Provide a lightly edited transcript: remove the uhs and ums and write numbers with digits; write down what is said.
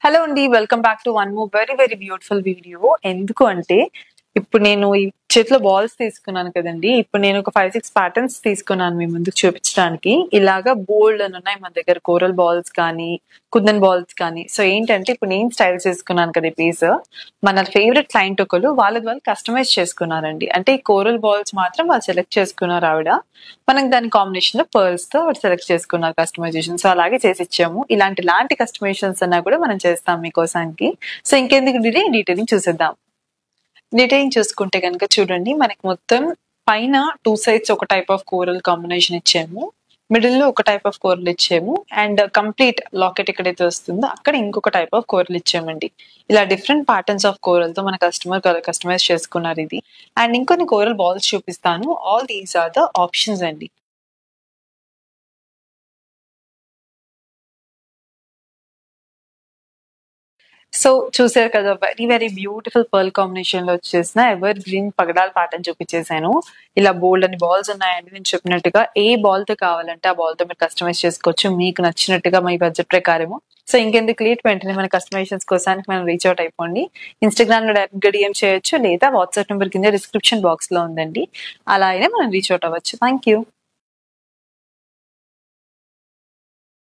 Hello అండి. Welcome back to one more very beautiful video. ఎందుకు అంటే ఇప్పుడు నేను ఈ చేతిలో బాల్స్ తీసుకున్నాను కదండి. ఇప్పుడు నేను ఒక 5-6 ప్యాటర్న్స్ తీసుకున్నాను మీ ముందుకు చూపించడానికి. ఇలాగా బోల్డ్ అని ఉన్నాయి మన దగ్గర, కోరల్ బాల్స్ కానీ కుందన్ బాల్స్ కానీ. సో ఏంటంటే ఇప్పుడు నేను స్టైల్ చేసుకున్నాను కదా ఈ పీస్, మన ఫేవరెట్ క్లయింట్ ఒకరు వాళ్ళు కస్టమైజ్ చేసుకున్నారండి. అంటే ఈ కోరల్ బాల్స్ మాత్రం వాళ్ళు సెలెక్ట్ చేసుకున్నారు ఆవిడ. మనకి దాని కాంబినేషన్ లో పర్ల్స్ తో సెలెక్ట్ చేసుకున్నారు కస్టమైజేషన్. సో అలాగే చేసి ఇచ్చాము. ఇలాంటి కస్టమైజేషన్స్ అన్నా కూడా మనం చేస్తాం మీకోసానికి. సో ఇంకెందుకు డీటెయిలింగ్ చూసేద్దాం. డీటెయిలింగ్ చూసుకుంటే కనుక చూడండి, మనకి మొత్తం పైన 2 సైడ్స్ ఒక టైప్ ఆఫ్ కోరల్ కాంబినేషన్ ఇచ్చాము, మిడిల్ లో ఒక టైప్ ఆఫ్ కోరల్ ఇచ్చాము, అండ్ కంప్లీట్ లాకెట్ ఎక్కడైతే వస్తుందో అక్కడ ఇంకొక టైప్ ఆఫ్ కోరల్ ఇచ్చామండి. ఇలా డిఫరెంట్ ప్యాటర్న్స్ ఆఫ్ కోరల్ తో మన కస్టమర్ కస్టమైజ్ చేసుకున్నారు ఇది. అండ్ ఇంకొన్ని కోరల్ బాల్స్ చూపిస్తాను. All these are the options అండి. సో చూసారు కదా, వెరీ బ్యూటిఫుల్ పర్ల్ కాంబినేషన్ లో వచ్చేసిన ఎవర్ గ్రీన్ పగడాల్ ప్యాటర్న్ చూపించేశాను. ఇలా బోల్డ్ అని బాల్స్ ఉన్నాయండి. నేను చెప్పినట్టుగా ఏ బాల్ తో కావాలంటే ఆ బాల్ తో మీరు కస్టమైజ్ చేసుకోవచ్చు మీకు నచ్చినట్టుగా మీ బడ్జెట్ ప్రకారము. సో ఇంకెందుకు లేట్, వెంటనే మన కస్టమైజేషన్స్ కోసానికి మనం రీచ్ అవుట్ అయిపోండి. ఇన్స్టాగ్రామ్ లో డైరెక్ట్ గా డిఎం చేయొచ్చు, లేదా వాట్సాప్ నెంబర్ కింద డిస్క్రిప్షన్ బాక్స్ లో ఉందండి. అలా అయినా మనం రీచ్ అవుట్ అవ్వచ్చు. Thank you.